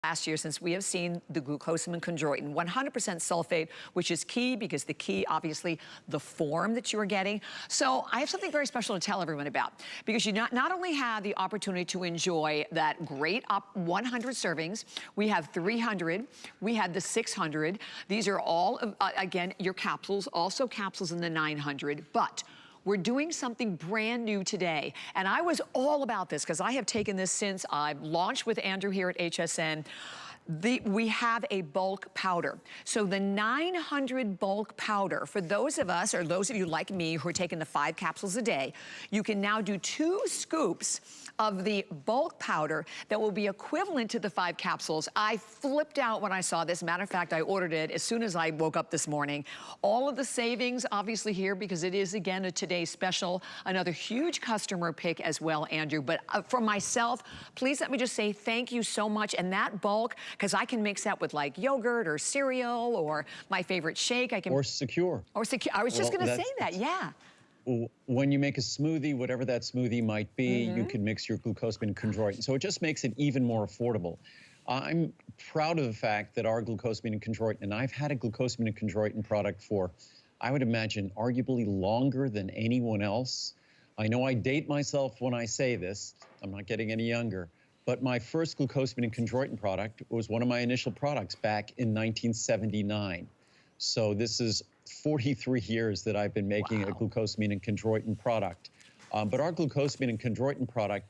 last year since we have seen the Glucosamine Chondroitin, 100% sulfate, which is key because the key, obviously, the form that you are getting. So I have something very special to tell everyone about because you not only have the opportunity to enjoy that great 100 servings, we have 300, we have the 600. These are all, again, your capsules, also capsules in the 900, but we're doing something brand new today. And I was all about this because I have taken this since I've launched with Andrew here at HSN. We have a bulk powder. So the 900 bulk powder, for those of us, or those of you like me who are taking the 5 capsules a day, you can now do 2 scoops of the bulk powder that will be equivalent to the 5 capsules. I flipped out when I saw this. Matter of fact, I ordered it as soon as I woke up this morning. All of the savings, obviously here, because it is, again, a today's special. Another huge customer pick as well, Andrew. But for myself, please let me just say thank you so much. And that bulk, because I can mix that with like yogurt or cereal or my favorite shake. I can Or Secure. Or Secure. I was just going to say that, yeah. When you make a smoothie, whatever that smoothie might be, you can mix your Glucosamine and Chondroitin. So it just makes it even more affordable. I'm proud of the fact that our Glucosamine and Chondroitin, and I've had a Glucosamine and Chondroitin product for, I would imagine, arguably longer than anyone else. I know I date myself when I say this. I'm not getting any younger. But my first Glucosamine and Chondroitin product was one of my initial products back in 1979. So this is 43 years that I've been making a Glucosamine and Chondroitin product. But our Glucosamine and Chondroitin product,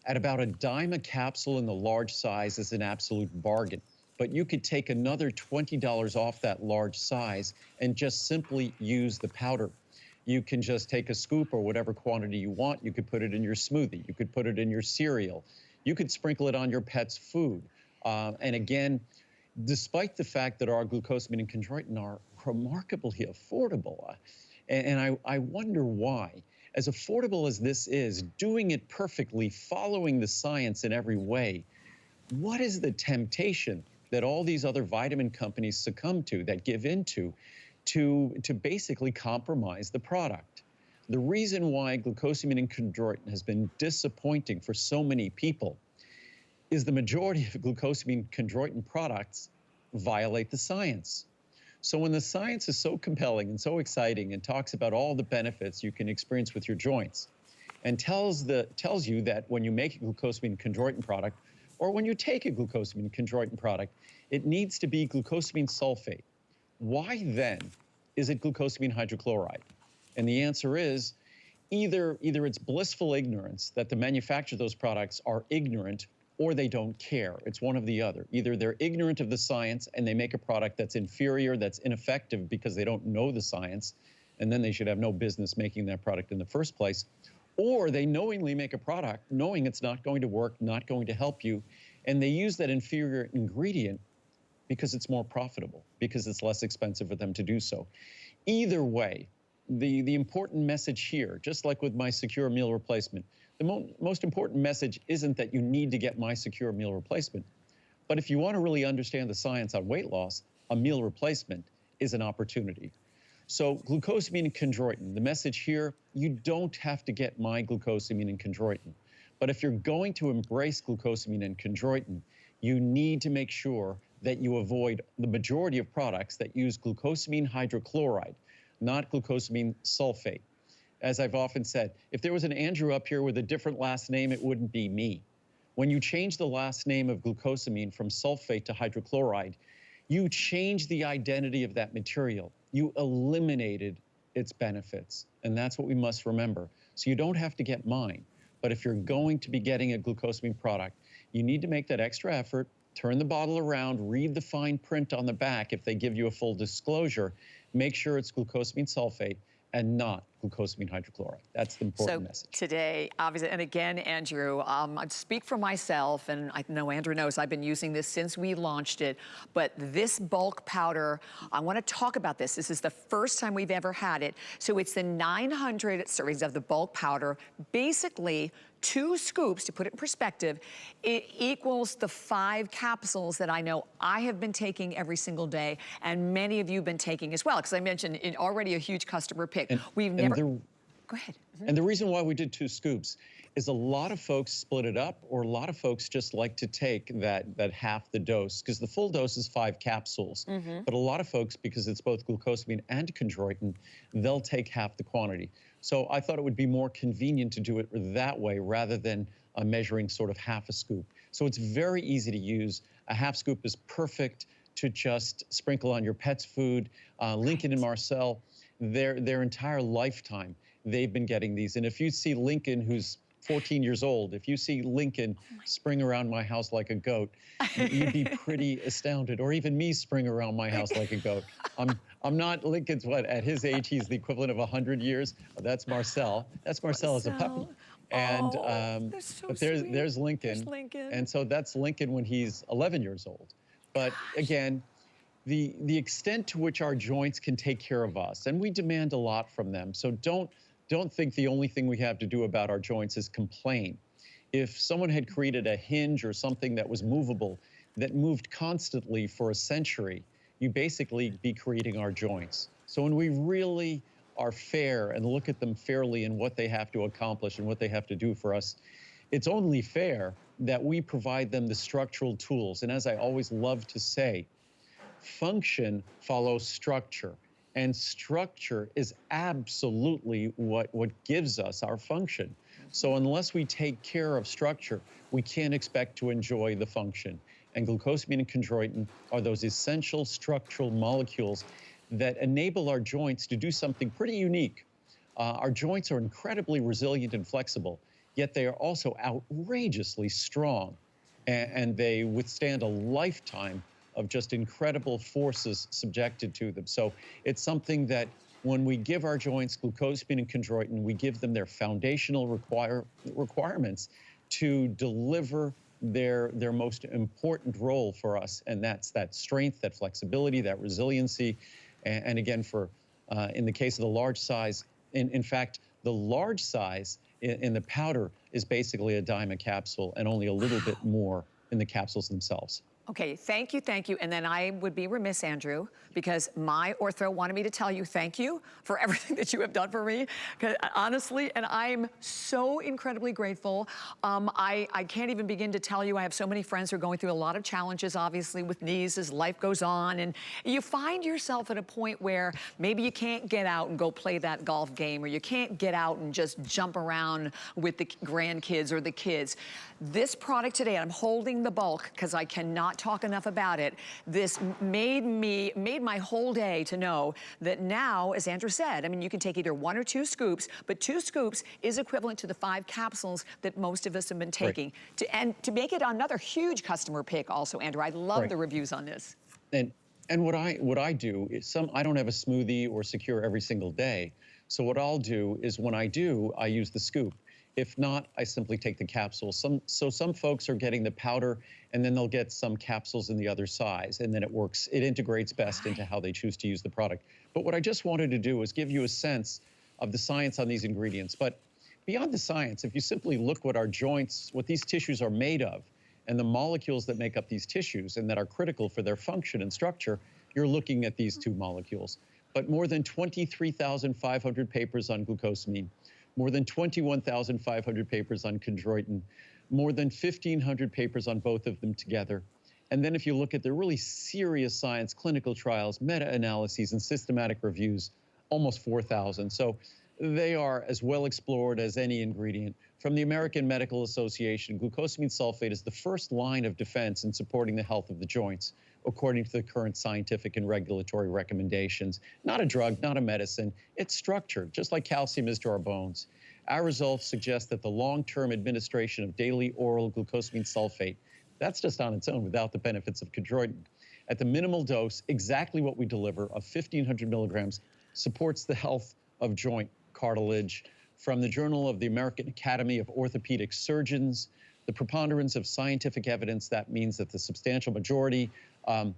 at about $0.10 a capsule in the large size, is an absolute bargain. But you could take another $20 off that large size and just simply use the powder. You can just take a scoop or whatever quantity you want. You could put it in your smoothie. You could put it in your cereal. You could sprinkle it on your pet's food. And again, despite the fact that our Glucosamine and Chondroitin are remarkably affordable, and I wonder why. As affordable as this is, doing it perfectly, following the science in every way, what is the temptation that all these other vitamin companies succumb to, that give into, to basically compromise the product? The reason why Glucosamine and Chondroitin has been disappointing for so many people is the majority of Glucosamine Chondroitin products violate the science. So when the science is so compelling and so exciting and talks about all the benefits you can experience with your joints and tells you that when you make a Glucosamine Chondroitin product or when you take a Glucosamine Chondroitin product, it needs to be Glucosamine Sulfate. Why then is it glucosamine hydrochloride? And the answer is either it's blissful ignorance that the manufacturer of those products are ignorant or they don't care. It's one of the other. Either they're ignorant of the science and they make a product that's inferior, that's ineffective because they don't know the science, and then they should have no business making that product in the first place, or they knowingly make a product knowing it's not going to work, not going to help you, and they use that inferior ingredient because it's more profitable, because it's less expensive for them to do so. Either way, the important message here, just like with my Secure Meal Replacement, the most important message isn't that you need to get my Secure Meal Replacement, but if you want to really understand the science on weight loss, a meal replacement is an opportunity. So Glucosamine and Chondroitin, the message here, you don't have to get my Glucosamine and Chondroitin. But if you're going to embrace Glucosamine and Chondroitin, you need to make sure that you avoid the majority of products that use glucosamine hydrochloride, not glucosamine sulfate. As I've often said, if there was an Andrew up here with a different last name, it wouldn't be me. When you change the last name of glucosamine from sulfate to hydrochloride, you change the identity of that material. You eliminated its benefits, and that's what we must remember. So you don't have to get mine, but if you're going to be getting a glucosamine product, you need to make that extra effort, turn the bottle around, read the fine print on the back if they give you a full disclosure, make sure it's glucosamine sulfate and not glucosamine hydrochloride. That's the important message. Today, obviously, and again, Andrew, I speak for myself, and I know Andrew knows I've been using this since we launched it, but this bulk powder, I want to talk about this. This is the first time we've ever had it. So it's the 900 servings of the bulk powder, basically 2 scoops, to put it in perspective, it equals the 5 capsules that I know I have been taking every single day, and many of you have been taking as well, because I mentioned it already a huge customer pick. We've never... Go Go ahead. And the reason why we did 2 scoops is a lot of folks split it up, or a lot of folks just like to take that half the dose, because the full dose is 5 capsules. But a lot of folks, because it's both glucosamine and chondroitin, they'll take half the quantity. So I thought it would be more convenient to do it that way rather than measuring sort of half a scoop. So it's very easy to use. A half scoop is perfect to just sprinkle on your pet's food. Lincoln and Marcel, their entire lifetime, they've been getting these. And if you see Lincoln, who's 14 years old, if you see Lincoln spring around my house like a goat, you'd be pretty astounded. Or even me spring around my house like a goat. I'm not, Lincoln's what, at his age, he's the equivalent of 100 years. That's Marcel. That's Marcel as a puppy. And so but there's Lincoln. There's Lincoln. And so that's Lincoln when he's 11 years old. But again, the extent to which our joints can take care of us, and we demand a lot from them. So don't think the only thing we have to do about our joints is complain. If someone had created a hinge or something that was movable, that moved constantly for a century, you basically be creating our joints. So when we really are fair and look at them fairly and what they have to accomplish and what they have to do for us, it's only fair that we provide them the structural tools. And as I always love to say, function follows structure. And structure is absolutely what gives us our function. So unless we take care of structure, we can't expect to enjoy the function. And glucosamine and chondroitin are those essential structural molecules that enable our joints to do something pretty unique. Our joints are incredibly resilient and flexible, yet they are also outrageously strong. And they withstand a lifetime of just incredible forces subjected to them. So it's something that when we give our joints glucosamine and chondroitin, we give them their foundational requirements to deliver their most important role for us, and that's that strength, that flexibility, that resiliency. And again, for in the case of the large size, in fact, the large size in the powder is basically a dime a capsule, and only a little bit more in the capsules themselves. Okay, thank you, thank you. And then I would be remiss, Andrew, because my ortho wanted me to tell you thank you for everything that you have done for me, honestly, and I'm so incredibly grateful. I can't even begin to tell you, I have so many friends who are going through a lot of challenges, obviously, with knees as life goes on, and you find yourself at a point where maybe you can't get out and go play that golf game, or you can't get out and just jump around with the grandkids or the kids. This product today, I'm holding the bulk because I cannot talk enough about it. This made my whole day to know that now, as Andrew said, I mean, you can take either 1 or 2 scoops, but 2 scoops is equivalent to the 5 capsules that most of us have been taking. Right. And to make it another huge customer pick also, Andrew, I love the reviews on this. And what I do is I don't have a smoothie or secure every single day. So what I'll do is when I do, I use the scoop. If not, I simply take the capsules. So some folks are getting the powder, and then they'll get some capsules in the other size, and then it integrates best into how they choose to use the product. But what I just wanted to do is give you a sense of the science on these ingredients. But beyond the science, if you simply look what our joints, what these tissues are made of, and the molecules that make up these tissues and that are critical for their function and structure, you're looking at these 2 molecules. But more than 23,500 papers on glucosamine, more than 21,500 papers on chondroitin, more than 1,500 papers on both of them together. And then if you look at the really serious science, clinical trials, meta-analyses, and systematic reviews, almost 4,000. So they are as well explored as any ingredient. From the American Medical Association, glucosamine sulfate is the first line of defense in supporting the health of the joints, according to the current scientific and regulatory recommendations. Not a drug, not a medicine. It's structured, just like calcium is to our bones. Our results suggest that the long-term administration of daily oral glucosamine sulfate, that's just on its own without the benefits of chondroitin. At the minimal dose, exactly what we deliver of 1,500 milligrams supports the health of joint cartilage. From the Journal of the American Academy of Orthopedic Surgeons, the preponderance of scientific evidence, that means that the substantial majority of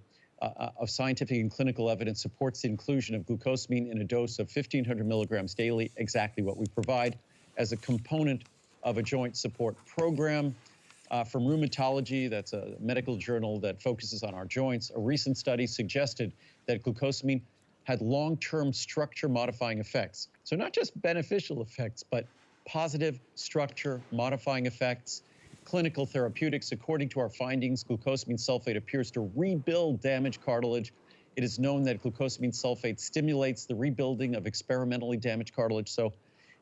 scientific and clinical evidence supports the inclusion of glucosamine in a dose of 1,500 milligrams daily, exactly what we provide, as a component of a joint support program. From Rheumatology, that's a medical journal that focuses on our joints, a recent study suggested that glucosamine had long-term structure modifying effects. So not just beneficial effects, but positive structure modifying effects. Clinical therapeutics, according to our findings, glucosamine sulfate appears to rebuild damaged cartilage. It is known that glucosamine sulfate stimulates the rebuilding of experimentally damaged cartilage. So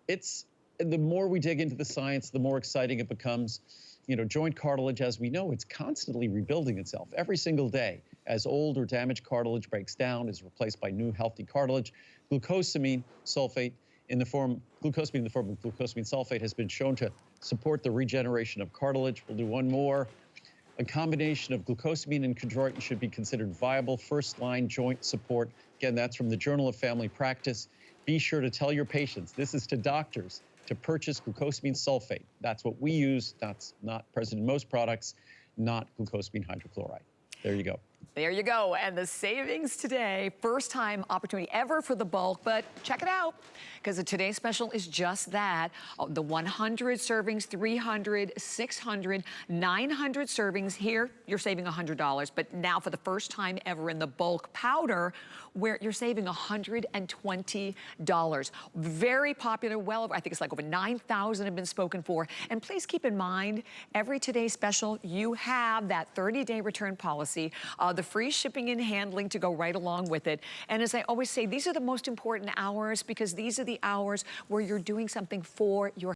the more we dig into the science, the more exciting it becomes. You know, joint cartilage, as we know, it's constantly rebuilding itself every single day. As old or damaged cartilage breaks down, is replaced by new healthy cartilage. Glucosamine sulfate in the form of glucosamine sulfate has been shown to support the regeneration of cartilage. We'll do one more. A combination of glucosamine and chondroitin should be considered viable first-line joint support. Again, that's from the Journal of Family Practice. Be sure to tell your patients, this is to doctors, to purchase glucosamine sulfate. That's what we use. That's not present in most products, not glucosamine hydrochloride. There you go. There you go. And the savings today, first time opportunity ever for the bulk, but check it out, because the today's special is just that. The 100 servings, 300, 600, 900 servings. Here, you're saving $100, but now for the first time ever in the bulk powder, where you're saving $120. Very popular, well, I think it's like over 9,000 have been spoken for. And please keep in mind, every today's special, you have that 30-day return policy, the free shipping and handling to go right along with it. And as I always say, these are the most important hours, because these are the hours where you're doing something for your